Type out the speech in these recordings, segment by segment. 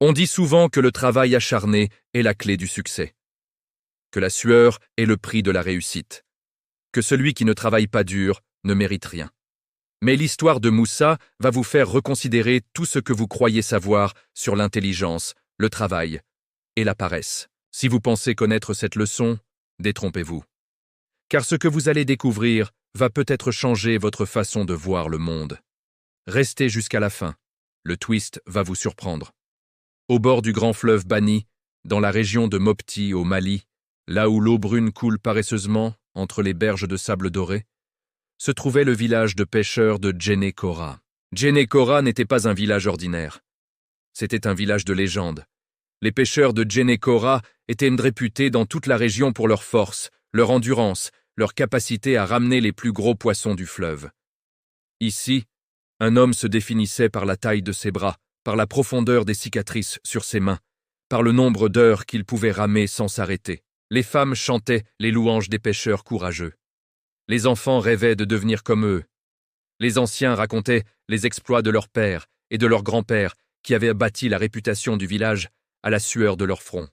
On dit souvent que le travail acharné est la clé du succès, que la sueur est le prix de la réussite, que celui qui ne travaille pas dur ne mérite rien. Mais l'histoire de Moussa va vous faire reconsidérer tout ce que vous croyez savoir sur l'intelligence, le travail et la paresse. Si vous pensez connaître cette leçon, détrompez-vous. Car ce que vous allez découvrir va peut-être changer votre façon de voir le monde. Restez jusqu'à la fin. Le twist va vous surprendre. Au bord du grand fleuve Bani, dans la région de Mopti au Mali, là où l'eau brune coule paresseusement entre les berges de sable doré, se trouvait le village de pêcheurs de Djenekora. Djenekora n'était pas un village ordinaire. C'était un village de légende. Les pêcheurs de Djenekora étaient réputés dans toute la région pour leur force, leur endurance, leur capacité à ramener les plus gros poissons du fleuve. Ici, un homme se définissait par la taille de ses bras, par la profondeur des cicatrices sur ses mains, par le nombre d'heures qu'il pouvait ramer sans s'arrêter. Les femmes chantaient les louanges des pêcheurs courageux. Les enfants rêvaient de devenir comme eux. Les anciens racontaient les exploits de leur père et de leur grand-père qui avaient bâti la réputation du village à la sueur de leur front.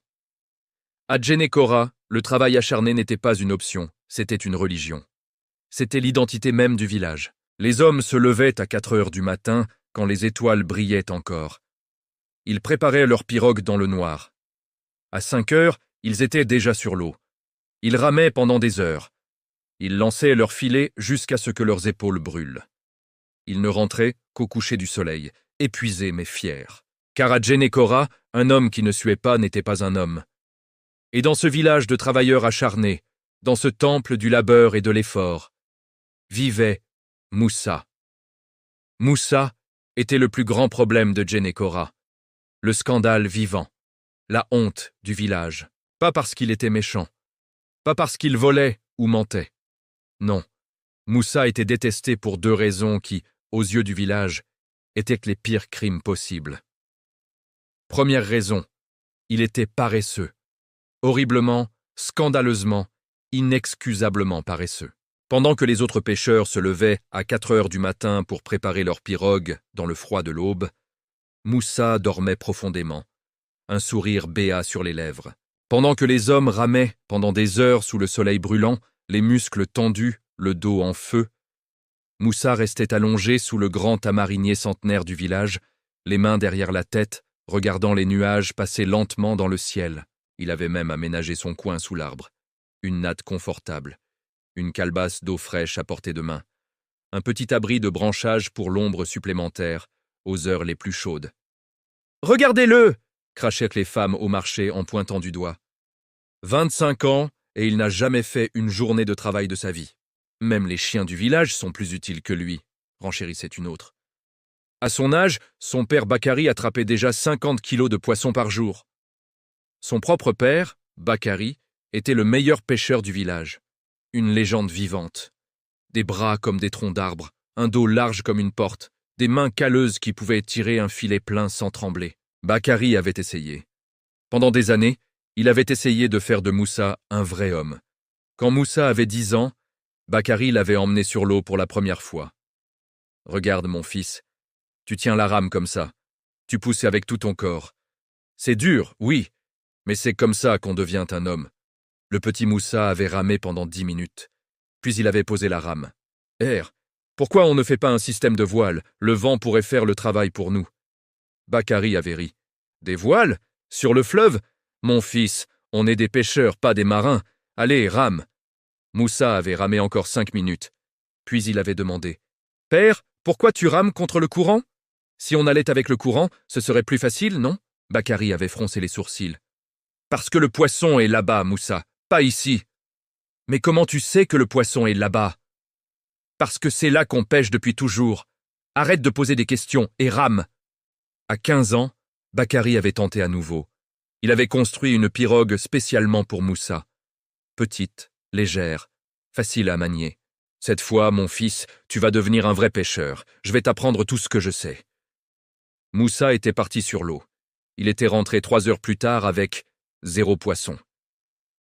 À Djenekora, le travail acharné n'était pas une option, c'était une religion. C'était l'identité même du village. Les hommes se levaient à 4 heures du matin quand les étoiles brillaient encore. Ils préparaient leur pirogue dans le noir. À 5 heures, ils étaient déjà sur l'eau. Ils ramaient pendant des heures. Ils lançaient leurs filets jusqu'à ce que leurs épaules brûlent. Ils ne rentraient qu'au coucher du soleil, épuisés mais fiers. Car à Djenekora, un homme qui ne suait pas n'était pas un homme. Et dans ce village de travailleurs acharnés, dans ce temple du labeur et de l'effort, vivait Moussa. Moussa était le plus grand problème de Djenekora, le scandale vivant, la honte du village. Pas parce qu'il était méchant, pas parce qu'il volait ou mentait. Non, Moussa était détesté pour 2 raisons qui, aux yeux du village, étaient les pires crimes possibles. Première raison, il était paresseux, horriblement, scandaleusement, inexcusablement paresseux. Pendant que les autres pêcheurs se levaient à 4 heures du matin pour préparer leur pirogue dans le froid de l'aube, Moussa dormait profondément, un sourire béat sur les lèvres. Pendant que les hommes ramaient pendant des heures sous le soleil brûlant, les muscles tendus, le dos en feu, Moussa restait allongé sous le grand tamarinier centenaire du village, les mains derrière la tête, regardant les nuages passer lentement dans le ciel. Il avait même aménagé son coin sous l'arbre. Une natte confortable, une calebasse d'eau fraîche à portée de main, un petit abri de branchages pour l'ombre supplémentaire, aux heures les plus chaudes. « Regardez-le » crachèrent les femmes au marché en pointant du doigt. 25 ans, et il n'a jamais fait une journée de travail de sa vie. Même les chiens du village sont plus utiles que lui, renchérissait une autre. À son âge, son père Bakari attrapait déjà 50 kilos de poissons par jour. Son propre père, Bakari, était le meilleur pêcheur du village. Une légende vivante. Des bras comme des troncs d'arbres, un dos large comme une porte, des mains calleuses qui pouvaient tirer un filet plein sans trembler. Bakari avait essayé. Pendant des années, il avait essayé de faire de Moussa un vrai homme. Quand Moussa avait 10 ans, Bakari l'avait emmené sur l'eau pour la première fois. « Regarde, mon fils, tu tiens la rame comme ça. Tu pousses avec tout ton corps. C'est dur, oui, mais c'est comme ça qu'on devient un homme. » Le petit Moussa avait ramé pendant 10 minutes. Puis il avait posé la rame. « Pourquoi on ne fait pas un système de voiles? Le vent pourrait faire le travail pour nous. » Bakari avait ri. « Des voiles? Sur le fleuve? Mon fils, on est des pêcheurs, pas des marins. Allez, rame. » Moussa avait ramé encore 5 minutes. Puis il avait demandé. « Père, pourquoi tu rames contre le courant? Si on allait avec le courant, ce serait plus facile, non ?» Bakari avait froncé les sourcils. « Parce que le poisson est là-bas, Moussa, pas ici. »« Mais comment tu sais que le poisson est là-bas ?»« Parce que c'est là qu'on pêche depuis toujours. Arrête de poser des questions et rame. » À 15 ans, Bakari avait tenté à nouveau. Il avait construit une pirogue spécialement pour Moussa. Petite, légère, facile à manier. « Cette fois, mon fils, tu vas devenir un vrai pêcheur. Je vais t'apprendre tout ce que je sais. » Moussa était parti sur l'eau. Il était rentré 3 heures plus tard avec 0 poisson.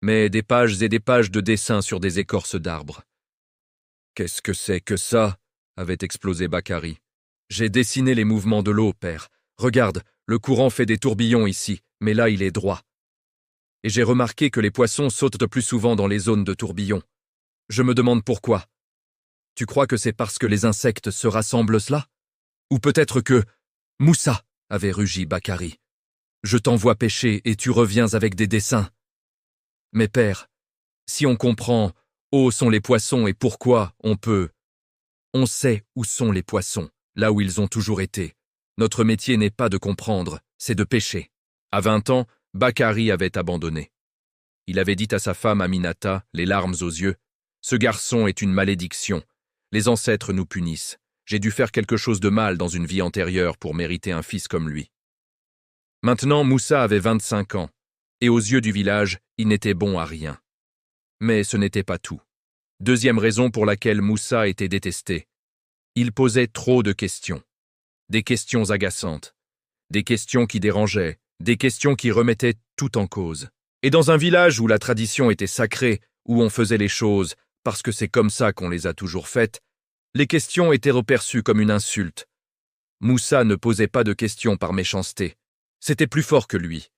Mais des pages et des pages de dessins sur des écorces d'arbres. « Qu'est-ce que c'est que ça ?» avait explosé Bakari. « J'ai dessiné les mouvements de l'eau, père. Regarde, Le courant fait des tourbillons ici, mais là il est droit. Et j'ai remarqué que les poissons sautent plus souvent dans les zones de tourbillons. Je me demande pourquoi. Tu crois que c'est parce que les insectes se rassemblent là? Ou peut-être que... Moussa, avait rugi Bakary. Je t'envoie pêcher et tu reviens avec des dessins. Mais père, si on comprend où sont les poissons et pourquoi on peut... On sait où sont les poissons, là où ils ont toujours été. Notre métier n'est pas de comprendre, c'est de pêcher. À 20 ans, Bakary avait abandonné. Il avait dit à sa femme Aminata, les larmes aux yeux, « Ce garçon est une malédiction. Les ancêtres nous punissent. J'ai dû faire quelque chose de mal dans une vie antérieure pour mériter un fils comme lui. » Maintenant, Moussa avait 25 ans, et aux yeux du village, il n'était bon à rien. Mais ce n'était pas tout. Deuxième raison pour laquelle Moussa était détesté. Il posait trop de questions. Des questions agaçantes. Des questions qui dérangeaient. Des questions qui remettaient tout en cause. Et dans un village où la tradition était sacrée, où on faisait les choses parce que c'est comme ça qu'on les a toujours faites, les questions étaient reperçues comme une insulte. Moussa ne posait pas de questions par méchanceté. C'était plus fort que lui.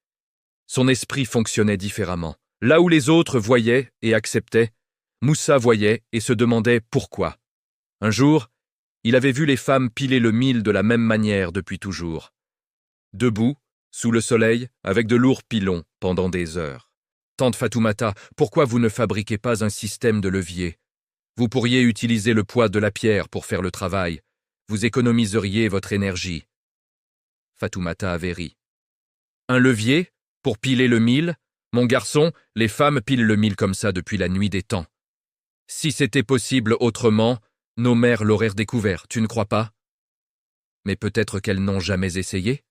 Son esprit fonctionnait différemment. Là où les autres voyaient et acceptaient, Moussa voyait et se demandait pourquoi. Un jour, il avait vu les femmes piler le mil de la même manière depuis toujours. Debout, sous le soleil, avec de lourds pilons, pendant des heures. Tante Fatoumata, pourquoi vous ne fabriquez pas un système de levier? Vous pourriez utiliser le poids de la pierre pour faire le travail. Vous économiseriez votre énergie. Fatoumata avait ri. Un levier? Pour piler le mil? Mon garçon, les femmes pilent le mil comme ça depuis la nuit des temps. Si c'était possible autrement, nos mères l'auraient découvert, tu ne crois pas? Mais peut-être qu'elles n'ont jamais essayé?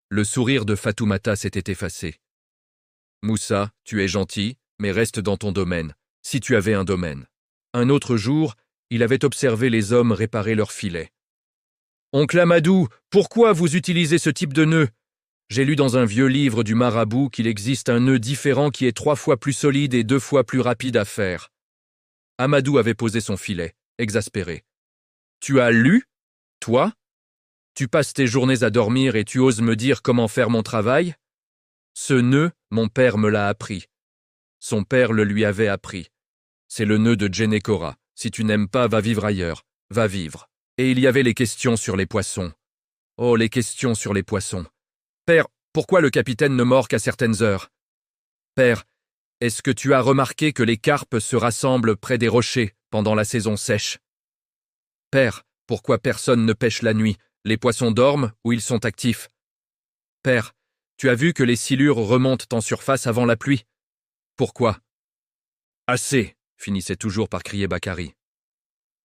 Le sourire de Fatoumata s'était effacé. Moussa, tu es gentil, mais reste dans ton domaine, si tu avais un domaine. Un autre jour, il avait observé les hommes réparer leurs filets. Oncle Amadou, pourquoi vous utilisez ce type de nœud? J'ai lu dans un vieux livre du marabout qu'il existe un nœud différent qui est 3 fois plus solide et 2 fois plus rapide à faire. Amadou avait posé son filet, exaspéré. Tu as lu? Toi? Tu passes tes journées à dormir et tu oses me dire comment faire mon travail? Ce nœud, mon père me l'a appris. Son père le lui avait appris. C'est le nœud de Djenekora. Si tu n'aimes pas, va vivre ailleurs. Va vivre. Et il y avait les questions sur les poissons. Oh, les questions sur les poissons. Père, pourquoi le capitaine ne mord qu'à certaines heures? Père, est-ce que tu as remarqué que les carpes se rassemblent près des rochers pendant la saison sèche? Père, pourquoi personne ne pêche la nuit? Les poissons dorment ou ils sont actifs? Père, tu as vu que les silures remontent en surface avant la pluie? Pourquoi? Assez, finissait toujours par crier Bakary.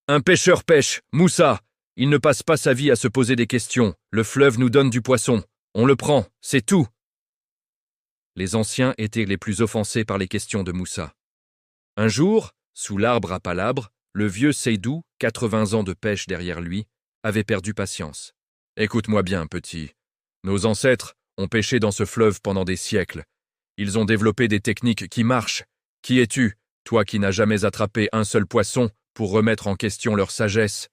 Un pêcheur pêche, Moussa. Il ne passe pas sa vie à se poser des questions. Le fleuve nous donne du poisson. On le prend, c'est tout. Les anciens étaient les plus offensés par les questions de Moussa. Un jour, sous l'arbre à palabres, le vieux Seydou, 80 ans de pêche derrière lui, avait perdu patience. Écoute-moi bien, petit. Nos ancêtres ont pêché dans ce fleuve pendant des siècles. Ils ont développé des techniques qui marchent. Qui es-tu, toi qui n'as jamais attrapé un seul poisson, pour remettre en question leur sagesse?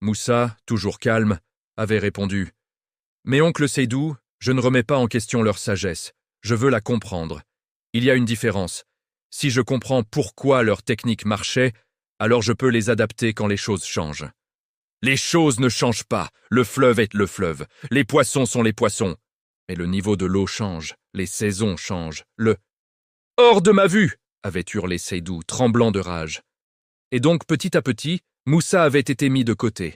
Moussa, toujours calme, avait répondu. Mais oncle Seydou, je ne remets pas en question leur sagesse. Je veux la comprendre. Il y a une différence. Si je comprends pourquoi leur technique marchait, alors je peux les adapter quand les choses changent. Les choses ne changent pas. Le fleuve est le fleuve. Les poissons sont les poissons. Mais le niveau de l'eau change. Les saisons changent. Hors de ma vue, avait hurlé Seydou, tremblant de rage. Et donc, petit à petit, Moussa avait été mis de côté.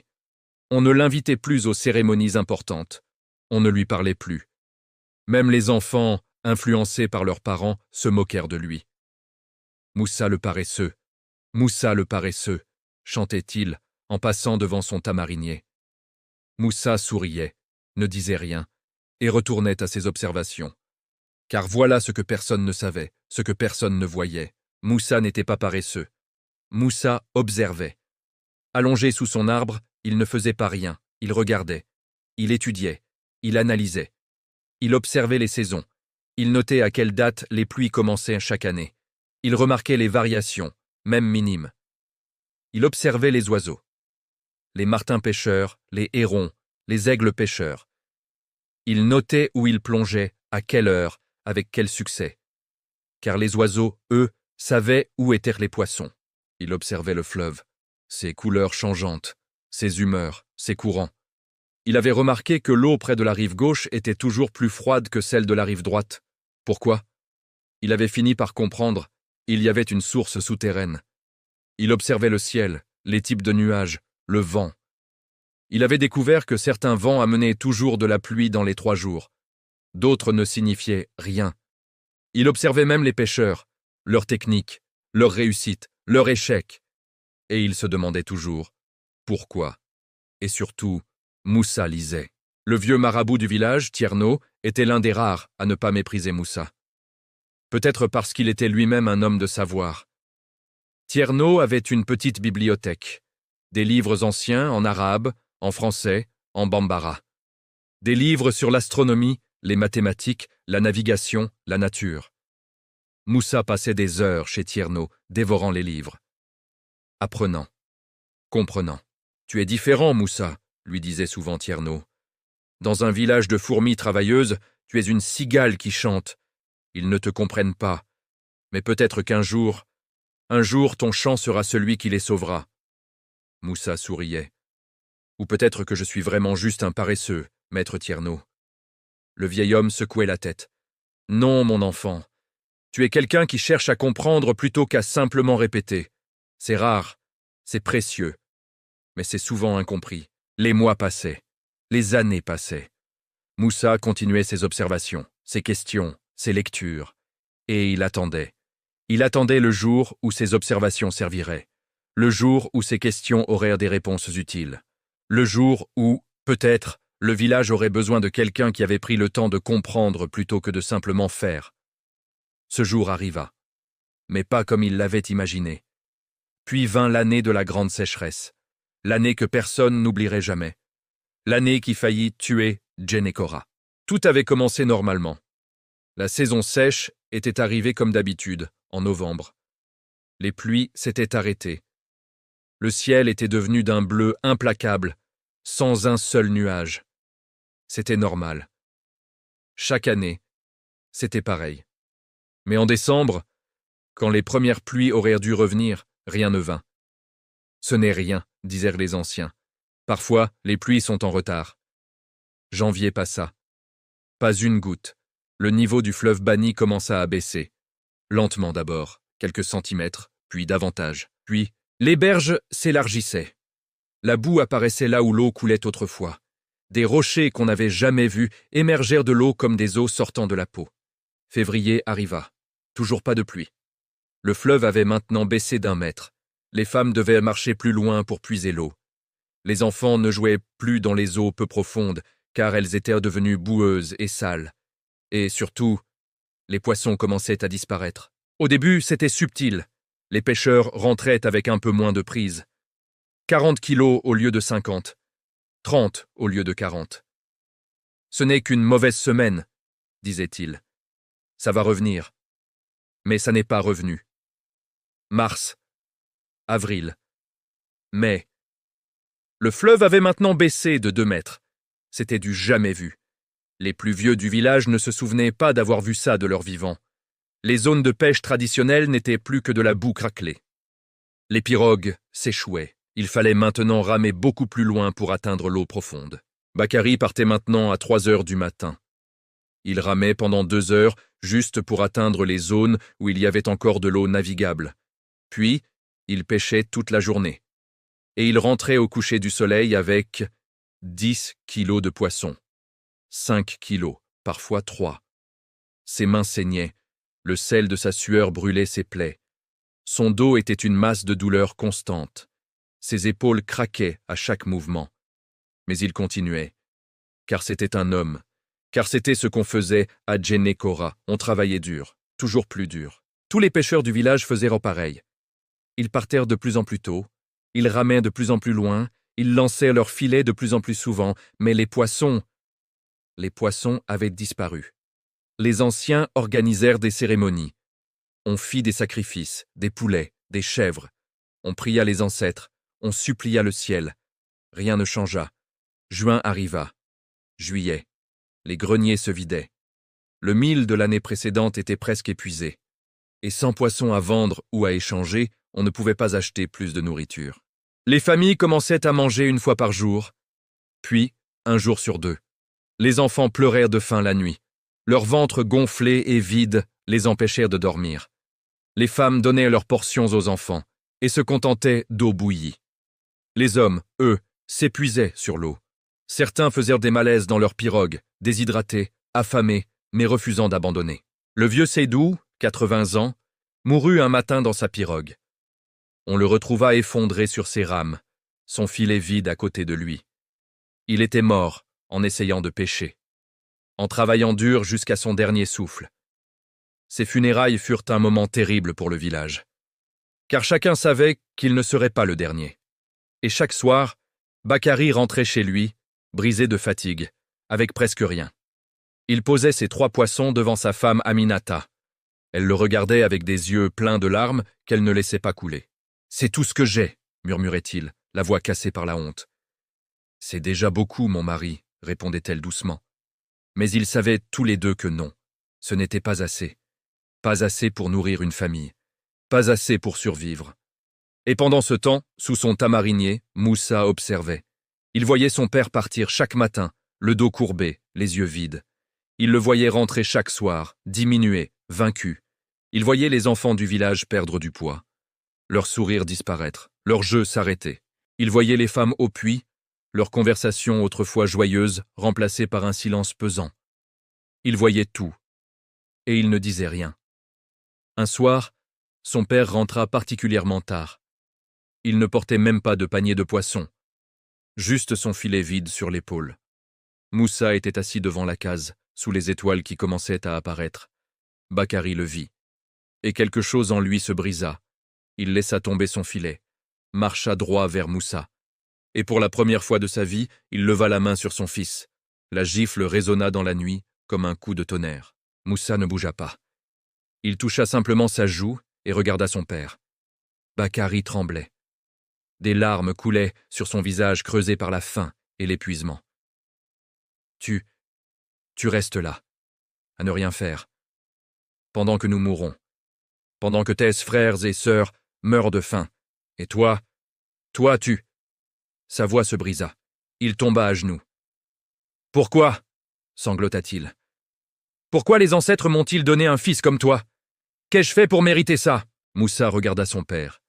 On ne l'invitait plus aux cérémonies importantes. On ne lui parlait plus. Même les enfants, influencés par leurs parents, se moquèrent de lui. Moussa le paresseux, chantait-il en passant devant son tamarinier. Moussa souriait, ne disait rien, et retournait à ses observations. Car voilà ce que personne ne savait, ce que personne ne voyait. Moussa n'était pas paresseux. Moussa observait. Allongé sous son arbre, il ne faisait pas rien, il regardait. Il étudiait, il analysait. Il observait les saisons. Il notait à quelle date les pluies commençaient chaque année. Il remarquait les variations, même minimes. Il observait les oiseaux. Les martins pêcheurs, les hérons, les aigles pêcheurs. Il notait où il plongeait, à quelle heure, avec quel succès. Car les oiseaux, eux, savaient où étaient les poissons. Il observait le fleuve, ses couleurs changeantes, ses humeurs, ses courants. Il avait remarqué que l'eau près de la rive gauche était toujours plus froide que celle de la rive droite. Pourquoi? Il avait fini par comprendre, il y avait une source souterraine. Il observait le ciel, les types de nuages, le vent. Il avait découvert que certains vents amenaient toujours de la pluie dans les 3 jours. D'autres ne signifiaient rien. Il observait même les pêcheurs, leurs techniques, leurs réussites, leurs échecs. Et il se demandait toujours pourquoi. Et surtout, Moussa lisait. Le vieux marabout du village, Tierno, était l'un des rares à ne pas mépriser Moussa. Peut-être parce qu'il était lui-même un homme de savoir. Tierno avait une petite bibliothèque, des livres anciens en arabe, en français, en bambara. Des livres sur l'astronomie, les mathématiques, la navigation, la nature. Moussa passait des heures chez Tierno, dévorant les livres. Apprenant, comprenant. « Tu es différent, Moussa », lui disait souvent Tierno. « Dans un village de fourmis travailleuses, tu es une cigale qui chante. Ils ne te comprennent pas. Mais peut-être qu'un jour, ton chant sera celui qui les sauvera. » Moussa souriait. « Ou peut-être que je suis vraiment juste un paresseux, maître Tierno. » Le vieil homme secouait la tête. « Non, mon enfant. Tu es quelqu'un qui cherche à comprendre plutôt qu'à simplement répéter. C'est rare, c'est précieux. Mais c'est souvent incompris. Les mois passaient, les années passaient. Moussa continuait ses observations, ses questions, ses lectures. Et il attendait. Il attendait le jour où ses observations serviraient. Le jour où ses questions auraient des réponses utiles. Le jour où, peut-être, le village aurait besoin de quelqu'un qui avait pris le temps de comprendre plutôt que de simplement faire. Ce jour arriva, mais pas comme il l'avait imaginé. Puis vint l'année de la grande sécheresse, l'année que personne n'oublierait jamais, l'année qui faillit tuer Djenekora. Tout avait commencé normalement. La saison sèche était arrivée comme d'habitude, en novembre. Les pluies s'étaient arrêtées. Le ciel était devenu d'un bleu implacable, sans un seul nuage. C'était normal. Chaque année, c'était pareil. Mais en décembre, quand les premières pluies auraient dû revenir, rien ne vint. Ce n'est rien, disèrent les anciens. Parfois, les pluies sont en retard. Janvier passa. Pas une goutte. Le niveau du fleuve Bani commença à baisser. Lentement d'abord, quelques centimètres, puis davantage. Puis, les berges s'élargissaient. La boue apparaissait là où l'eau coulait autrefois. Des rochers qu'on n'avait jamais vus émergèrent de l'eau comme des os sortant de la peau. Février arriva. Toujours pas de pluie. Le fleuve avait maintenant baissé d'1 mètre. Les femmes devaient marcher plus loin pour puiser l'eau. Les enfants ne jouaient plus dans les eaux peu profondes, car elles étaient devenues boueuses et sales. Et surtout, les poissons commençaient à disparaître. Au début, c'était subtil. Les pêcheurs rentraient avec un peu moins de prise. 40 kilos au lieu de 50. 30 au lieu de 40. Ce n'est qu'une mauvaise semaine, disait-il. Ça va revenir. Mais ça n'est pas revenu. Mars. Avril. Mai. Le fleuve avait maintenant baissé de 2 mètres. C'était du jamais vu. Les plus vieux du village ne se souvenaient pas d'avoir vu ça de leur vivant. Les zones de pêche traditionnelles n'étaient plus que de la boue craquelée. Les pirogues s'échouaient. Il fallait maintenant ramer beaucoup plus loin pour atteindre l'eau profonde. Bakary partait maintenant à 3 heures du matin. Il ramait pendant 2 heures juste pour atteindre les zones où il y avait encore de l'eau navigable. Puis, il pêchait toute la journée. Et il rentrait au coucher du soleil avec 10 kilos de poissons. 5 kilos, parfois 3. Ses mains saignaient. Le sel de sa sueur brûlait ses plaies. Son dos était une masse de douleur constante. Ses épaules craquaient à chaque mouvement. Mais il continuait. Car c'était un homme. Car c'était ce qu'on faisait à Djenekora. On travaillait dur, toujours plus dur. Tous les pêcheurs du village faisaient pareil. Ils partèrent de plus en plus tôt. Ils ramaient de plus en plus loin. Ils lançaient leurs filets de plus en plus souvent. Mais les poissons avaient disparu. Les anciens organisèrent des cérémonies. On fit des sacrifices, des poulets, des chèvres. On pria les ancêtres. On supplia le ciel. Rien ne changea. Juin arriva. Juillet. les greniers se vidaient. Le mil de l'année précédente était presque épuisé. Et sans poissons à vendre ou à échanger, on ne pouvait pas acheter plus de nourriture. Les familles commençaient à manger une fois par jour, puis un jour sur deux. Les enfants pleurèrent de faim la nuit. Leurs ventres gonflés et vides les empêchèrent de dormir. Les femmes donnaient leurs portions aux enfants et se contentaient d'eau bouillie. Les hommes, eux, s'épuisaient sur l'eau. Certains faisèrent des malaises dans leurs pirogues, déshydratés, affamés, mais refusant d'abandonner. Le vieux Seydou, 80 ans, mourut un matin dans sa pirogue. On le retrouva effondré sur ses rames, son filet vide à côté de lui. Il était mort en essayant de pêcher, en travaillant dur jusqu'à son dernier souffle. Ses funérailles furent un moment terrible pour le village, car chacun savait qu'il ne serait pas le dernier. Et chaque soir, Bakary rentrait chez lui, brisé de fatigue, avec presque rien. Il posait ses 3 poissons devant sa femme Aminata. Elle le regardait avec des yeux pleins de larmes qu'elle ne laissait pas couler. « C'est tout ce que j'ai, » murmurait-il, la voix cassée par la honte. « C'est déjà beaucoup, mon mari, » répondait-elle doucement. Mais ils savaient tous les deux que non, ce n'était pas assez. Pas assez pour nourrir une famille, pas assez pour survivre. Et pendant ce temps, sous son tamarinier, Moussa observait. Il voyait son père partir chaque matin, le dos courbé, les yeux vides. Il le voyait rentrer chaque soir, diminué, vaincu. Il voyait les enfants du village perdre du poids, leur sourire disparaître, leurs jeux s'arrêter. Il voyait les femmes au puits, leurs conversations autrefois joyeuses remplacées par un silence pesant. Il voyait tout, et il ne disait rien. Un soir, son père rentra particulièrement tard. Il ne portait même pas de panier de poissons, juste son filet vide sur l'épaule. Moussa était assis devant la case, sous les étoiles qui commençaient à apparaître. Bakary le vit, et quelque chose en lui se brisa. Il laissa tomber son filet, marcha droit vers Moussa, et pour la première fois de sa vie, il leva la main sur son fils. La gifle résonna dans la nuit comme un coup de tonnerre. Moussa ne bougea pas. Il toucha simplement sa joue et regarda son père. Bakary tremblait. Des larmes coulaient sur son visage creusé par la faim et l'épuisement. Tu restes là, à ne rien faire, pendant que nous mourrons, pendant que tes frères et sœurs meurent de faim. Et toi, tu... Sa voix se brisa. Il tomba à genoux. « Pourquoi » sanglota-t-il. « Pourquoi les ancêtres m'ont-ils donné un fils comme toi? Qu'ai-je fait pour mériter ça ?» Moussa regarda son père.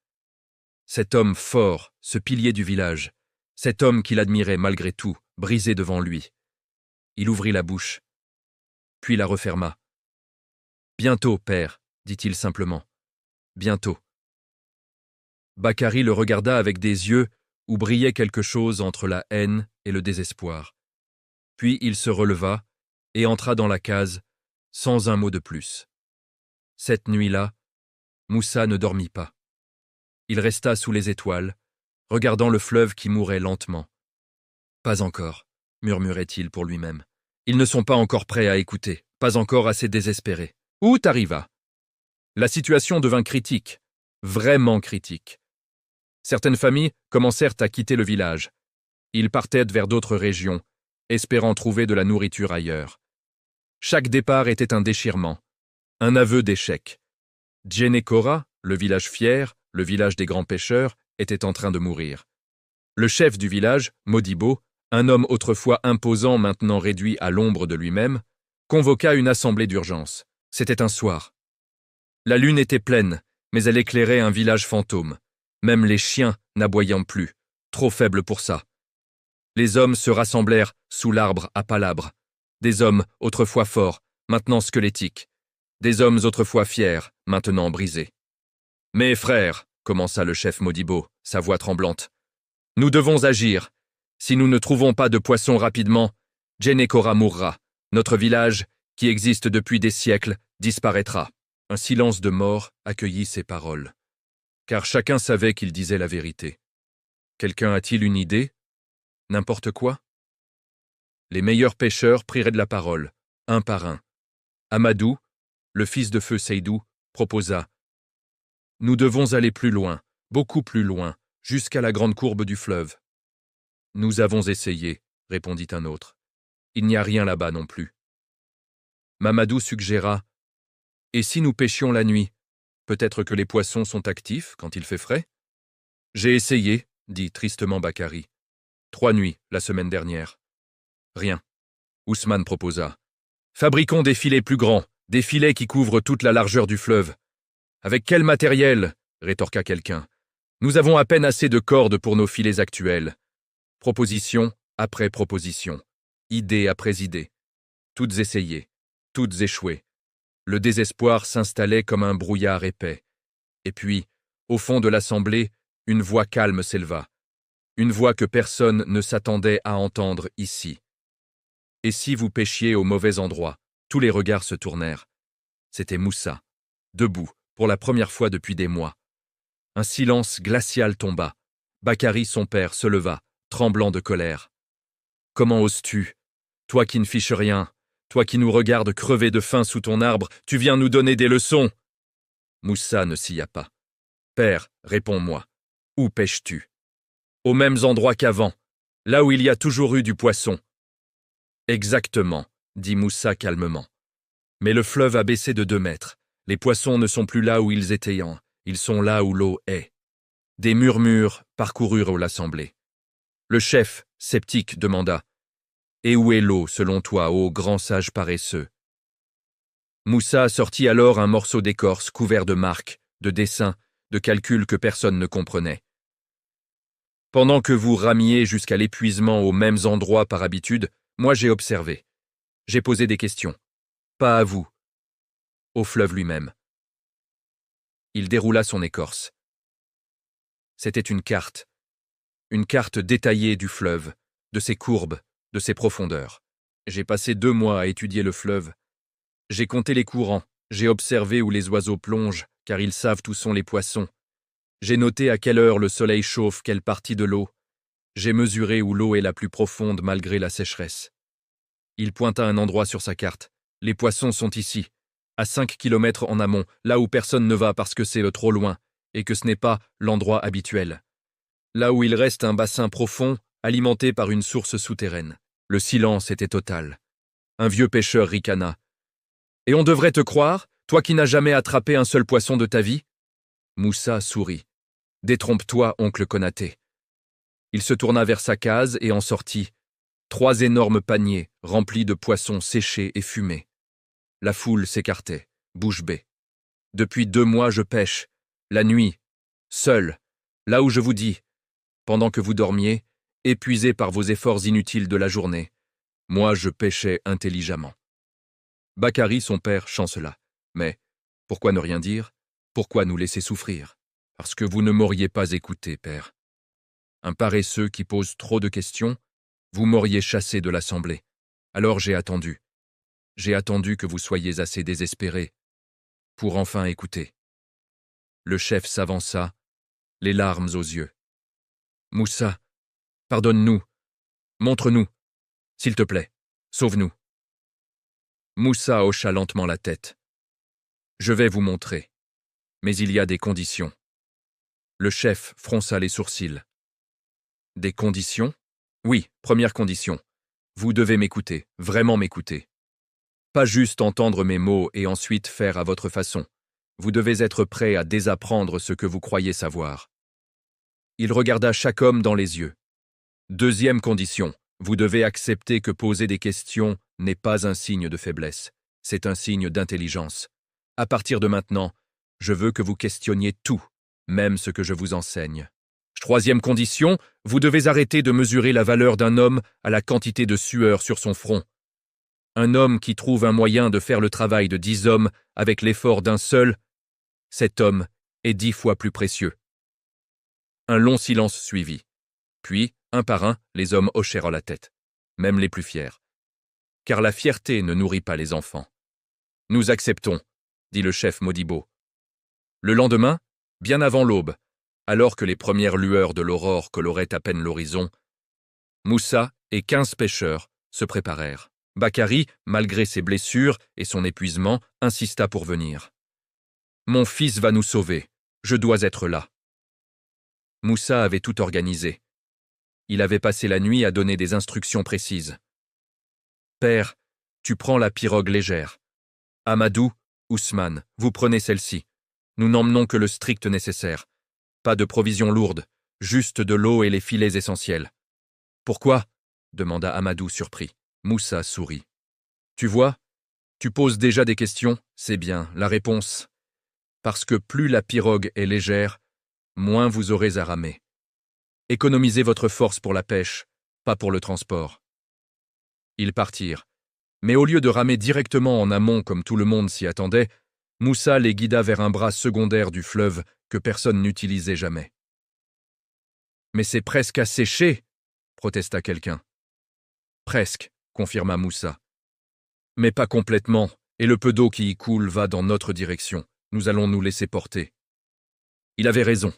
Cet homme fort, ce pilier du village, cet homme qu'il admirait malgré tout, brisé devant lui. Il ouvrit la bouche, puis la referma. « Bientôt, père, » dit-il simplement. « Bientôt. » Bakary le regarda avec des yeux où brillait quelque chose entre la haine et le désespoir. Puis il se releva et entra dans la case, sans un mot de plus. Cette nuit-là, Moussa ne dormit pas. Il resta sous les étoiles, regardant le fleuve qui mourait lentement. « Pas encore, » murmurait-il pour lui-même. « Ils ne sont pas encore prêts à écouter, pas encore assez désespérés. » Août arriva. La situation devint critique, vraiment critique. Certaines familles commencèrent à quitter le village. Ils partaient vers d'autres régions, espérant trouver de la nourriture ailleurs. Chaque départ était un déchirement, un aveu d'échec. Djenekora, le village fier, le village des grands pêcheurs, était en train de mourir. Le chef du village, Modibo, un homme autrefois imposant maintenant réduit à l'ombre de lui-même, convoqua une assemblée d'urgence. C'était un soir. La lune était pleine, mais elle éclairait un village fantôme, même les chiens n'aboyant plus, trop faibles pour ça. Les hommes se rassemblèrent sous l'arbre à palabres. Des hommes autrefois forts, maintenant squelettiques. Des hommes autrefois fiers, maintenant brisés. « Mes frères, » commença le chef Modibo, sa voix tremblante, « nous devons agir. Si nous ne trouvons pas de poissons rapidement, Djenekora mourra. Notre village, qui existe depuis des siècles, disparaîtra. » Un silence de mort accueillit ces paroles, car chacun savait qu'il disait la vérité. Quelqu'un a-t-il une idée? N'importe quoi? Les meilleurs pêcheurs prirent de la parole, un par un. Amadou, le fils de feu Seydou, proposa « Nous devons aller plus loin, beaucoup plus loin, jusqu'à la grande courbe du fleuve. » « Nous avons essayé, » répondit un autre. Il n'y a rien là-bas non plus. Mamadou suggéra « Et si nous pêchions la nuit? Peut-être que les poissons sont actifs quand il fait frais ?» J'ai essayé, dit tristement Bakary. 3 nuits, la semaine dernière. Rien. Ousmane proposa. Fabriquons des filets plus grands, des filets qui couvrent toute la largeur du fleuve. Avec quel matériel? Rétorqua quelqu'un. Nous avons à peine assez de cordes pour nos filets actuels. Proposition après proposition, idée après idée. Toutes essayées, toutes échouées. Le désespoir s'installait comme un brouillard épais. Et puis, au fond de l'assemblée, une voix calme s'éleva. Une voix que personne ne s'attendait à entendre ici. Et si vous pêchiez au mauvais endroit? Tous les regards se tournèrent. C'était Moussa, debout, pour la première fois depuis des mois. Un silence glacial tomba. Bakary, son père, se leva, tremblant de colère. « Comment oses-tu? Toi qui ne fiches rien, toi qui nous regardes crever de faim sous ton arbre, tu viens nous donner des leçons !» Moussa ne sia pas. « Père, réponds-moi, où pêches-tu? » « Aux mêmes endroits qu'avant, là où il y a toujours eu du poisson. » « Exactement, » dit Moussa calmement. « Mais le fleuve a baissé de 2 mètres. Les poissons ne sont plus là où ils étaient, ils sont là où l'eau est. » Des murmures parcoururent l'assemblée. Le chef, sceptique, demanda « Et où est l'eau, selon toi, ô grand sage paresseux ?» Moussa sortit alors un morceau d'écorce couvert de marques, de dessins, de calculs que personne ne comprenait. « Pendant que vous ramiez jusqu'à l'épuisement aux mêmes endroits par habitude, moi j'ai observé. J'ai posé des questions. Pas à vous. Au fleuve lui-même. » Il déroula son écorce. C'était une carte détaillée du fleuve, de ses courbes, de ses profondeurs. J'ai passé 2 mois à étudier le fleuve. J'ai compté les courants, j'ai observé où les oiseaux plongent, car ils savent où sont les poissons. J'ai noté à quelle heure le soleil chauffe quelle partie de l'eau. J'ai mesuré où l'eau est la plus profonde malgré la sécheresse. Il pointa un endroit sur sa carte. Les poissons sont ici, à 5 kilomètres en amont, là où personne ne va parce que c'est trop loin, et que ce n'est pas l'endroit habituel. Là où il reste un bassin profond, alimenté par une source souterraine. Le silence était total. Un vieux pêcheur ricana. « Et on devrait te croire, toi qui n'as jamais attrapé un seul poisson de ta vie ?» Moussa sourit. « Détrompe-toi, oncle Konaté. » Il se tourna vers sa case et en sortit. 3 énormes paniers remplis de poissons séchés et fumés. La foule s'écartait, bouche bée. « Depuis 2 mois je pêche, la nuit, seul, là où je vous dis, pendant que vous dormiez, épuisés par vos efforts inutiles de la journée. Moi je pêchais intelligemment. » Bakary, son père, chancela. « Mais pourquoi ne rien dire? Pourquoi nous laisser souffrir? Parce que vous ne m'auriez pas écouté, père. Un paresseux qui pose trop de questions, vous m'auriez chassé de l'assemblée. Alors j'ai attendu. J'ai attendu que vous soyez assez désespérés pour enfin écouter. » Le chef s'avança, les larmes aux yeux. « Moussa, pardonne-nous, montre-nous, s'il te plaît, sauve-nous. » Moussa hocha lentement la tête. « Je vais vous montrer, mais il y a des conditions. » Le chef fronça les sourcils. « Des conditions? Oui, première condition. Vous devez m'écouter, vraiment m'écouter. Pas juste entendre mes mots et ensuite faire à votre façon. Vous devez être prêt à désapprendre ce que vous croyez savoir. » Il regarda chaque homme dans les yeux. « Deuxième condition, vous devez accepter que poser des questions n'est pas un signe de faiblesse, c'est un signe d'intelligence. À partir de maintenant, je veux que vous questionniez tout, même ce que je vous enseigne. Troisième condition, vous devez arrêter de mesurer la valeur d'un homme à la quantité de sueur sur son front. Un homme qui trouve un moyen de faire le travail de 10 hommes avec l'effort d'un seul, cet homme est 10 fois plus précieux. » Un long silence suivit. Puis, un par un, les hommes hochèrent la tête, même les plus fiers. Car la fierté ne nourrit pas les enfants. « Nous acceptons, » dit le chef Modibo. Le lendemain, bien avant l'aube, alors que les premières lueurs de l'aurore coloraient à peine l'horizon, Moussa et 15 pêcheurs se préparèrent. Bakary, malgré ses blessures et son épuisement, insista pour venir. « Mon fils va nous sauver, je dois être là. » Moussa avait tout organisé. Il avait passé la nuit à donner des instructions précises. Père, tu prends la pirogue légère. Amadou, Ousmane, vous prenez celle-ci. Nous n'emmenons que le strict nécessaire. Pas de provisions lourdes, juste de l'eau et les filets essentiels. Pourquoi ? Demanda Amadou surpris. Moussa sourit. Tu vois, tu poses déjà des questions, c'est bien, la réponse. Parce que plus la pirogue est légère, moins vous aurez à ramer. Économisez votre force pour la pêche, pas pour le transport. Ils partirent. Mais au lieu de ramer directement en amont comme tout le monde s'y attendait, Moussa les guida vers un bras secondaire du fleuve que personne n'utilisait jamais. « Mais c'est presque asséché !» protesta quelqu'un. « Presque », confirma Moussa. « Mais pas complètement, et le peu d'eau qui y coule va dans notre direction. Nous allons nous laisser porter. » Il avait raison.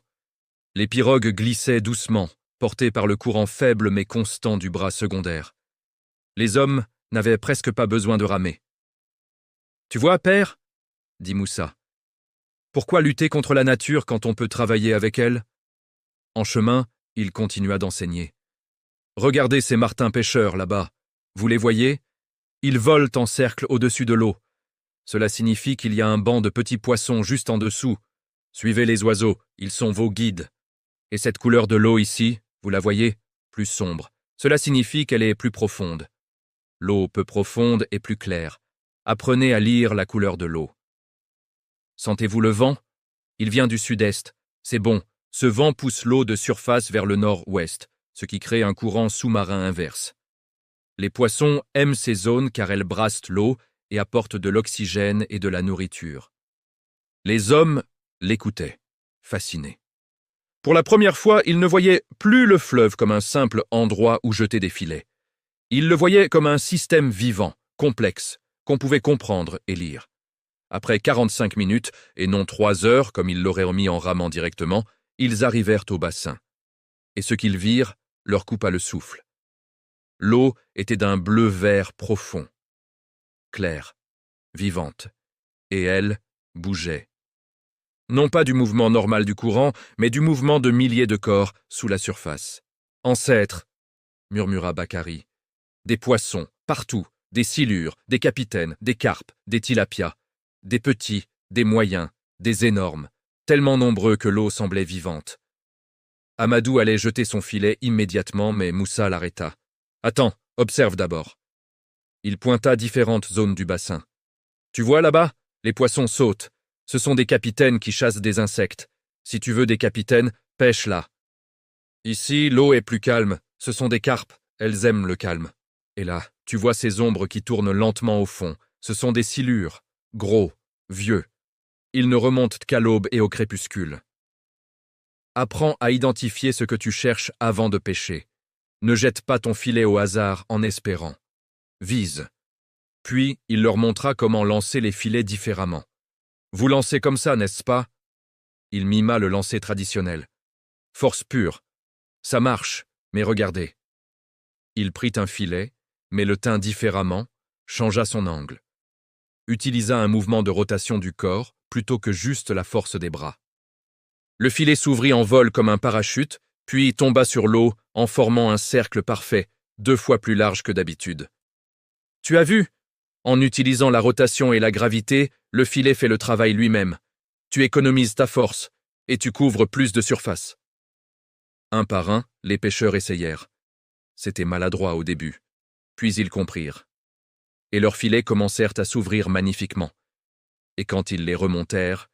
Les pirogues glissaient doucement, portées par le courant faible mais constant du bras secondaire. Les hommes n'avaient presque pas besoin de ramer. « Tu vois, père ?» dit Moussa. « Pourquoi lutter contre la nature quand on peut travailler avec elle ?» En chemin, il continua d'enseigner. « Regardez ces martins pêcheurs là-bas. Vous les voyez ? Ils volent en cercle au-dessus de l'eau. Cela signifie qu'il y a un banc de petits poissons juste en dessous. Suivez les oiseaux, ils sont vos guides. Et cette couleur de l'eau ici, vous la voyez ? Plus sombre. Cela signifie qu'elle est plus profonde. L'eau peu profonde est plus claire. Apprenez à lire la couleur de l'eau. Sentez-vous le vent ? Il vient du sud-est. C'est bon, ce vent pousse l'eau de surface vers le nord-ouest, ce qui crée un courant sous-marin inverse. Les poissons aiment ces zones car elles brassent l'eau et apportent de l'oxygène et de la nourriture. Les hommes l'écoutaient, fascinés. Pour la première fois, ils ne voyaient plus le fleuve comme un simple endroit où jeter des filets. Ils le voyaient comme un système vivant, complexe, qu'on pouvait comprendre et lire. Après 45 minutes, et non 3 heures comme ils l'auraient remis en ramant directement, ils arrivèrent au bassin. Et ce qu'ils virent leur coupa le souffle. L'eau était d'un bleu-vert profond, claire, vivante, et elle bougeait. Non pas du mouvement normal du courant, mais du mouvement de milliers de corps sous la surface. « Ancêtres !» murmura Bakary. « Des poissons, partout, des silures, des capitaines, des carpes, des tilapias, des petits, des moyens, des énormes, tellement nombreux que l'eau semblait vivante. » Amadou allait jeter son filet immédiatement, mais Moussa l'arrêta. « Attends, observe d'abord. » Il pointa différentes zones du bassin. « Tu vois là-bas ? Les poissons sautent. Ce sont des capitaines qui chassent des insectes. Si tu veux des capitaines, pêche là. Ici, l'eau est plus calme. Ce sont des carpes. Elles aiment le calme. Et là, tu vois ces ombres qui tournent lentement au fond. Ce sont des silures, gros, vieux. Ils ne remontent qu'à l'aube et au crépuscule. Apprends à identifier ce que tu cherches avant de pêcher. Ne jette pas ton filet au hasard en espérant. Vise. » Puis, il leur montra comment lancer les filets différemment. « Vous lancez comme ça, n'est-ce pas ?» Il mima le lancer traditionnel. « Force pure. Ça marche, mais regardez. » Il prit un filet, mais le tint différemment, changea son angle. Utilisa un mouvement de rotation du corps plutôt que juste la force des bras. Le filet s'ouvrit en vol comme un parachute, puis tomba sur l'eau en formant un cercle parfait, 2 fois plus large que d'habitude. « Tu as vu ? En utilisant la rotation et la gravité, le filet fait le travail lui-même. Tu économises ta force et tu couvres plus de surface. » Un par un, les pêcheurs essayèrent. C'était maladroit au début. Puis ils comprirent. Et leurs filets commencèrent à s'ouvrir magnifiquement. Et quand ils les remontèrent,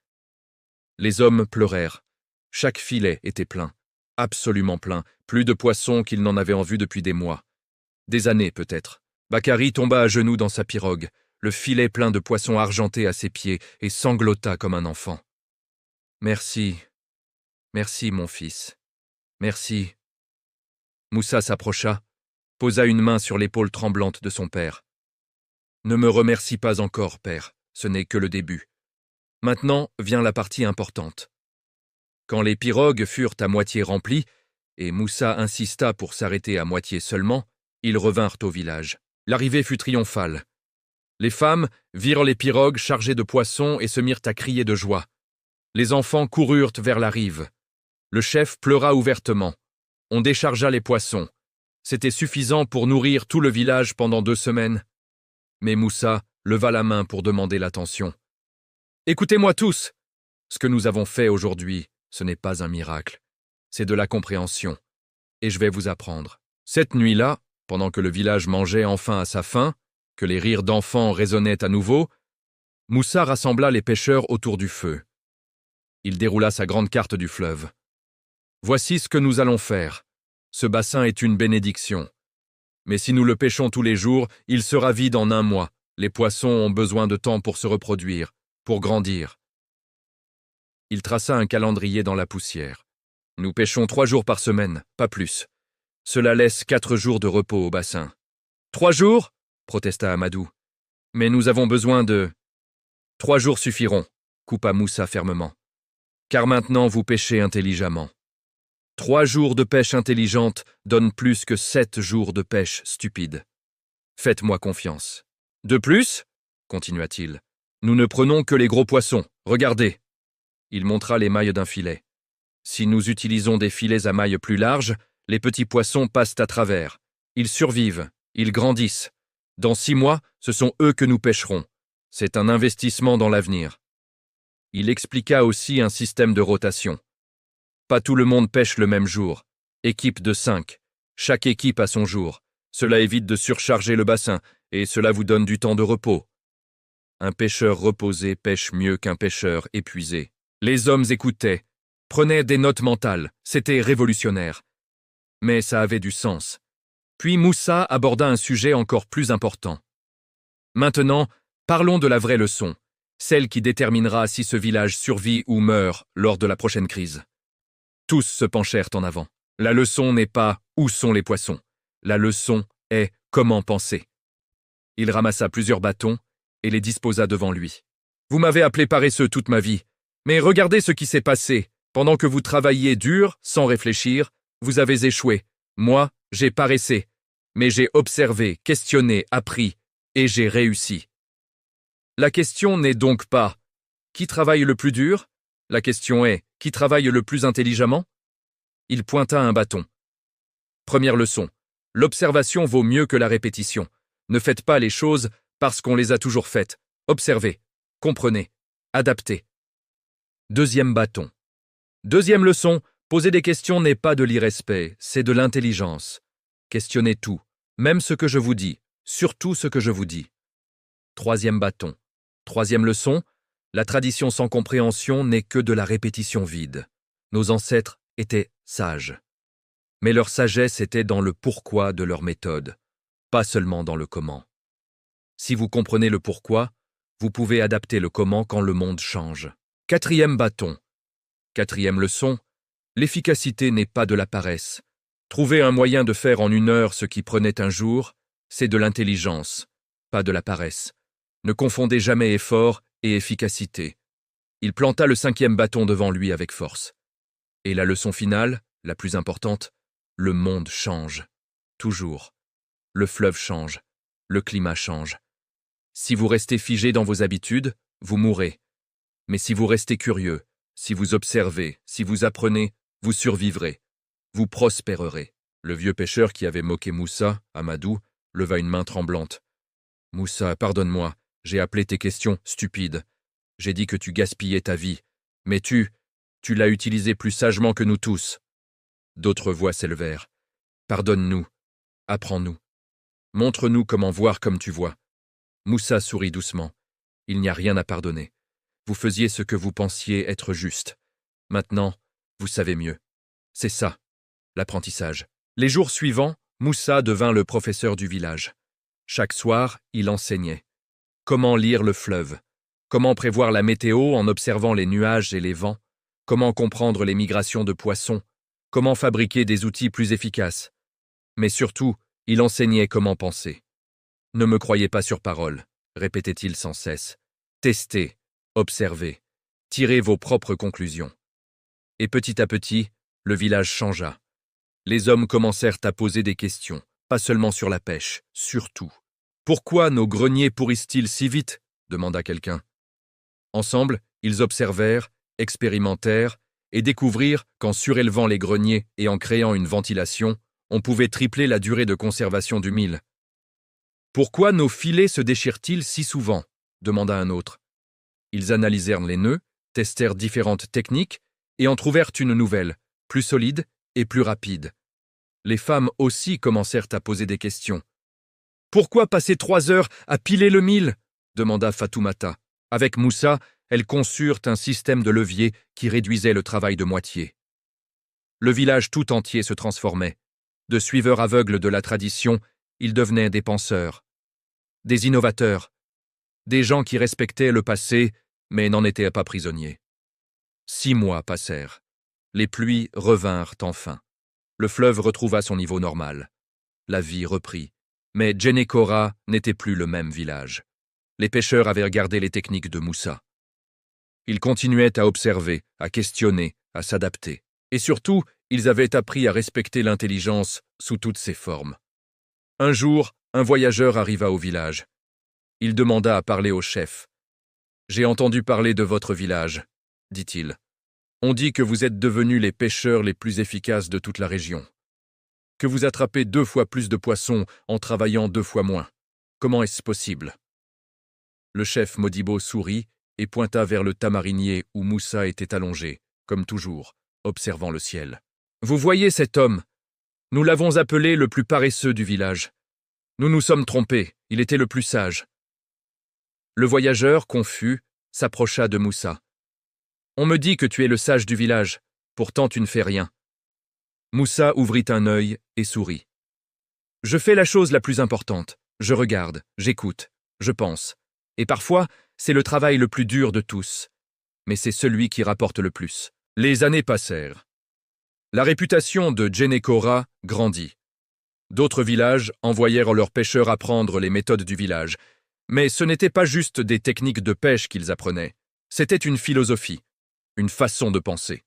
les hommes pleurèrent. Chaque filet était plein, absolument plein, plus de poissons qu'ils n'en avaient en vue depuis des mois. Des années peut-être. Bakary tomba à genoux dans sa pirogue, le filet plein de poissons argentés à ses pieds, et sanglota comme un enfant. « Merci, merci mon fils, merci. » Moussa s'approcha, posa une main sur l'épaule tremblante de son père. « Ne me remercie pas encore, père, ce n'est que le début. Maintenant vient la partie importante. » Quand les pirogues furent à moitié remplies, et Moussa insista pour s'arrêter à moitié seulement, ils revinrent au village. L'arrivée fut triomphale. Les femmes virent les pirogues chargées de poissons et se mirent à crier de joie. Les enfants coururent vers la rive. Le chef pleura ouvertement. On déchargea les poissons. C'était suffisant pour nourrir tout le village pendant 2 semaines. Mais Moussa leva la main pour demander l'attention. « Écoutez-moi tous! Ce que nous avons fait aujourd'hui, ce n'est pas un miracle. C'est de la compréhension. Et je vais vous apprendre. Cette nuit-là, pendant que le village mangeait enfin à sa faim, que les rires d'enfants résonnaient à nouveau, Moussa rassembla les pêcheurs autour du feu. Il déroula sa grande carte du fleuve. « Voici ce que nous allons faire. Ce bassin est une bénédiction. Mais si nous le pêchons tous les jours, il sera vide en un mois. Les poissons ont besoin de temps pour se reproduire, pour grandir. » Il traça un calendrier dans la poussière. « Nous pêchons 3 jours par semaine, pas plus. Cela laisse 4 jours de repos au bassin. »« 3 jours ?» protesta Amadou. « Mais nous avons besoin de… »« 3 jours suffiront, » coupa Moussa fermement. « Car maintenant vous pêchez intelligemment. 3 jours de pêche intelligente donnent plus que 7 jours de pêche stupide. Faites-moi confiance. De plus, continua-t-il, nous ne prenons que les gros poissons. Regardez. Il montra les mailles d'un filet. Si nous utilisons des filets à mailles plus larges, les petits poissons passent à travers. Ils survivent, ils grandissent. Dans 6 mois, ce sont eux que nous pêcherons. C'est un investissement dans l'avenir. Il expliqua aussi un système de rotation. Pas tout le monde pêche le même jour. Équipe de 5. Chaque équipe a son jour. Cela évite de surcharger le bassin et cela vous donne du temps de repos. Un pêcheur reposé pêche mieux qu'un pêcheur épuisé. Les hommes écoutaient, prenaient des notes mentales, c'était révolutionnaire. Mais ça avait du sens. Puis Moussa aborda un sujet encore plus important. Maintenant, parlons de la vraie leçon, celle qui déterminera si ce village survit ou meurt lors de la prochaine crise. Tous se penchèrent en avant. La leçon n'est pas « où sont les poissons ?» La leçon est « comment penser ?» Il ramassa plusieurs bâtons et les disposa devant lui. « Vous m'avez appelé paresseux toute ma vie, mais regardez ce qui s'est passé. Pendant que vous travailliez dur, sans réfléchir, vous avez échoué. Moi, j'ai paressé, mais j'ai observé, questionné, appris, et j'ai réussi. La question n'est donc pas « qui travaille le plus dur ?» La question est « qui travaille le plus intelligemment ?» Il pointa un bâton. Première leçon. L'observation vaut mieux que la répétition. Ne faites pas les choses parce qu'on les a toujours faites. Observez, comprenez, adaptez. Deuxième bâton. Deuxième leçon, poser des questions n'est pas de l'irrespect, c'est de l'intelligence. Questionnez tout, même ce que je vous dis, surtout ce que je vous dis. Troisième bâton. Troisième leçon, la tradition sans compréhension n'est que de la répétition vide. Nos ancêtres étaient sages. Mais leur sagesse était dans le pourquoi de leur méthode, pas seulement dans le comment. Si vous comprenez le pourquoi, vous pouvez adapter le comment quand le monde change. Quatrième bâton. Quatrième leçon, l'efficacité n'est pas de la paresse. Trouver un moyen de faire en 1 heure ce qui prenait un jour, c'est de l'intelligence, pas de la paresse. Ne confondez jamais effort et efficacité. Il planta le 5e bâton devant lui avec force. Et la leçon finale, la plus importante, le monde change. Toujours. Le fleuve change. Le climat change. Si vous restez figé dans vos habitudes, vous mourrez. Mais si vous restez curieux, si vous observez, si vous apprenez, vous survivrez. Vous prospérerez. Le vieux pêcheur qui avait moqué Moussa, Amadou, leva une main tremblante. « Moussa, pardonne-moi, j'ai appelé tes questions stupides. J'ai dit que tu gaspillais ta vie. Mais tu l'as utilisée plus sagement que nous tous. » D'autres voix s'élevèrent. « Pardonne-nous. Apprends-nous. Montre-nous comment voir comme tu vois. » Moussa sourit doucement. « Il n'y a rien à pardonner. Vous faisiez ce que vous pensiez être juste. Maintenant, vous savez mieux. C'est ça, l'apprentissage. » Les jours suivants, Moussa devint le professeur du village. Chaque soir, il enseignait. Comment lire le fleuve? Comment prévoir la météo en observant les nuages et les vents? Comment comprendre les migrations de poissons? Comment fabriquer des outils plus efficaces? Mais surtout, il enseignait comment penser. « Ne me croyez pas sur parole », répétait-il sans cesse. « Testez, observez, tirez vos propres conclusions. » Et petit à petit, le village changea. Les hommes commencèrent à poser des questions, pas seulement sur la pêche, surtout. « Pourquoi nos greniers pourrissent-ils si vite ?» demanda quelqu'un. Ensemble, ils observèrent, expérimentèrent et découvrirent qu'en surélevant les greniers et en créant une ventilation, on pouvait tripler la durée de conservation du mil. Pourquoi nos filets se déchirent-ils si souvent demanda un autre. Ils analysèrent les nœuds, testèrent différentes techniques et en trouvèrent une nouvelle, plus solide et plus rapide. Les femmes aussi commencèrent à poser des questions. « Pourquoi passer 3 heures à piler le mil ?» demanda Fatoumata. Avec Moussa, elles conçurent un système de levier qui réduisait le travail de moitié. Le village tout entier se transformait. De suiveurs aveugles de la tradition, ils devenaient des penseurs, des innovateurs, des gens qui respectaient le passé, mais n'en étaient pas prisonniers. 6 mois passèrent. Les pluies revinrent enfin. Le fleuve retrouva son niveau normal. La vie reprit. Mais Djenekora n'était plus le même village. Les pêcheurs avaient regardé les techniques de Moussa. Ils continuaient à observer, à questionner, à s'adapter. Et surtout, ils avaient appris à respecter l'intelligence sous toutes ses formes. Un jour, un voyageur arriva au village. Il demanda à parler au chef. « J'ai entendu parler de votre village, » dit-il. « On dit que vous êtes devenus les pêcheurs les plus efficaces de toute la région. Que vous attrapez 2 fois plus de poissons en travaillant 2 fois moins. Comment est-ce possible ?» Le chef Modibo sourit et pointa vers le tamarinier où Moussa était allongé, comme toujours, observant le ciel. « Vous voyez cet homme? Nous l'avons appelé le plus paresseux du village. Nous nous sommes trompés, il était le plus sage. » Le voyageur, confus, s'approcha de Moussa. « On me dit que tu es le sage du village, pourtant tu ne fais rien. » Moussa ouvrit un œil et sourit. « Je fais la chose la plus importante. Je regarde, j'écoute, je pense. Et parfois, c'est le travail le plus dur de tous. Mais c'est celui qui rapporte le plus. » Les années passèrent. La réputation de Djenekora grandit. D'autres villages envoyèrent leurs pêcheurs apprendre les méthodes du village. Mais ce n'était pas juste des techniques de pêche qu'ils apprenaient. C'était une philosophie, une façon de penser.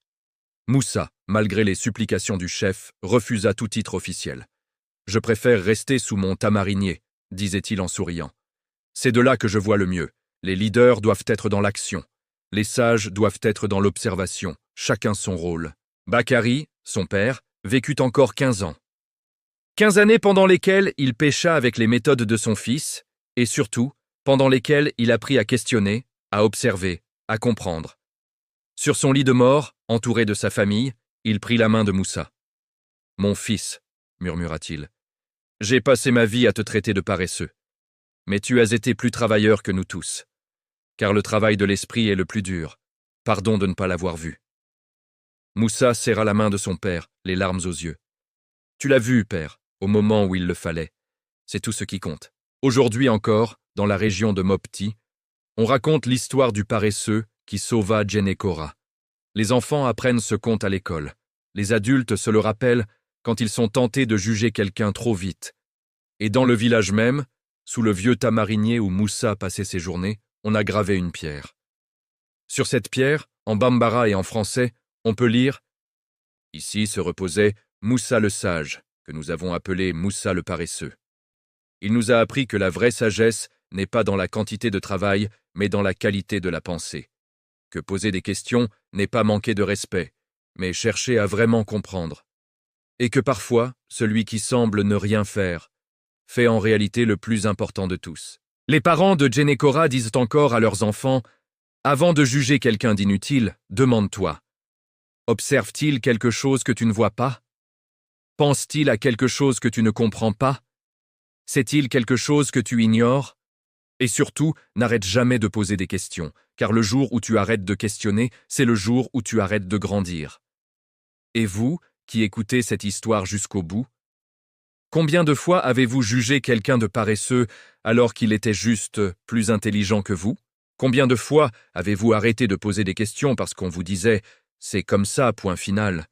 Moussa, malgré les supplications du chef, refusa tout titre officiel. « Je préfère rester sous mon tamarinier », disait-il en souriant. « C'est de là que je vois le mieux. Les leaders doivent être dans l'action. Les sages doivent être dans l'observation, chacun son rôle. » Bakari, son père, vécut encore 15 ans. 15 années pendant lesquelles il pêcha avec les méthodes de son fils, et surtout, pendant lesquelles il apprit à questionner, à observer, à comprendre. Sur son lit de mort, entouré de sa famille, il prit la main de Moussa. « Mon fils, » murmura-t-il, « j'ai passé ma vie à te traiter de paresseux. Mais tu as été plus travailleur que nous tous. Car le travail de l'esprit est le plus dur. Pardon de ne pas l'avoir vu. » Moussa serra la main de son père, les larmes aux yeux. « Tu l'as vu, père, au moment où il le fallait. C'est tout ce qui compte. » Aujourd'hui encore, dans la région de Mopti, on raconte l'histoire du paresseux qui sauva Djenekora. Les enfants apprennent ce conte à l'école. Les adultes se le rappellent quand ils sont tentés de juger quelqu'un trop vite. Et dans le village même, sous le vieux tamarinier où Moussa passait ses journées, on a gravé une pierre. Sur cette pierre, en bambara et en français, on peut lire « Ici se reposait Moussa le sage, que nous avons appelé Moussa le paresseux. Il nous a appris que la vraie sagesse n'est pas dans la quantité de travail, mais dans la qualité de la pensée. Que poser des questions n'est pas manquer de respect, mais chercher à vraiment comprendre. Et que parfois, celui qui semble ne rien faire, fait en réalité le plus important de tous. » Les parents de Djenekora disent encore à leurs enfants « Avant de juger quelqu'un d'inutile, demande-toi. Observe-t-il quelque chose que tu ne vois pas? Pense-t-il à quelque chose que tu ne comprends pas? Sait-il quelque chose que tu ignores? Et surtout, n'arrête jamais de poser des questions, car le jour où tu arrêtes de questionner, c'est le jour où tu arrêtes de grandir. » Et vous, qui écoutez cette histoire jusqu'au bout, combien de fois avez-vous jugé quelqu'un de paresseux alors qu'il était juste plus intelligent que vous? Combien de fois avez-vous arrêté de poser des questions parce qu'on vous disait « c'est comme ça, point final ».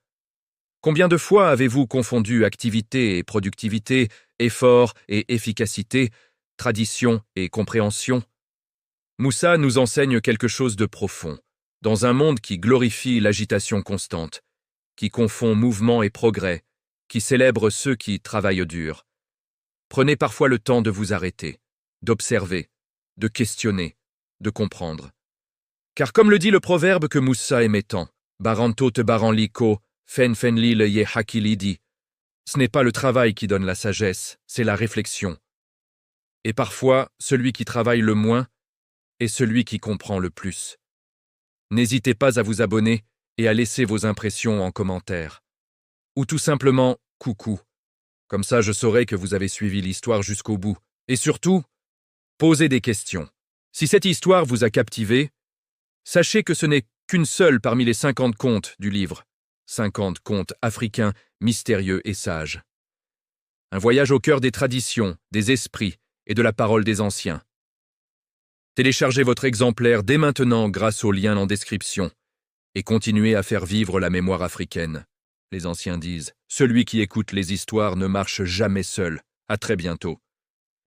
Combien de fois avez-vous confondu activité et productivité, effort et efficacité, tradition et compréhension? Moussa nous enseigne quelque chose de profond, dans un monde qui glorifie l'agitation constante, qui confond mouvement et progrès, qui célèbre ceux qui travaillent dur. Prenez parfois le temps de vous arrêter, d'observer, de questionner, de comprendre. Car comme le dit le proverbe que Moussa aimait tant, Baranto te baran liko, fen fen li le ye hakili dit, ce n'est pas le travail qui donne la sagesse, c'est la réflexion. Et parfois, celui qui travaille le moins est celui qui comprend le plus. N'hésitez pas à vous abonner et à laisser vos impressions en commentaire. Ou tout simplement, coucou. Comme ça, je saurai que vous avez suivi l'histoire jusqu'au bout. Et surtout, posez des questions. Si cette histoire vous a captivé, sachez que ce n'est qu'une seule parmi les 50 contes du livre. 50 contes africains, mystérieux et sages. Un voyage au cœur des traditions, des esprits et de la parole des anciens. Téléchargez votre exemplaire dès maintenant grâce au lien en description et continuez à faire vivre la mémoire africaine. Les anciens disent, celui qui écoute les histoires ne marche jamais seul. À très bientôt.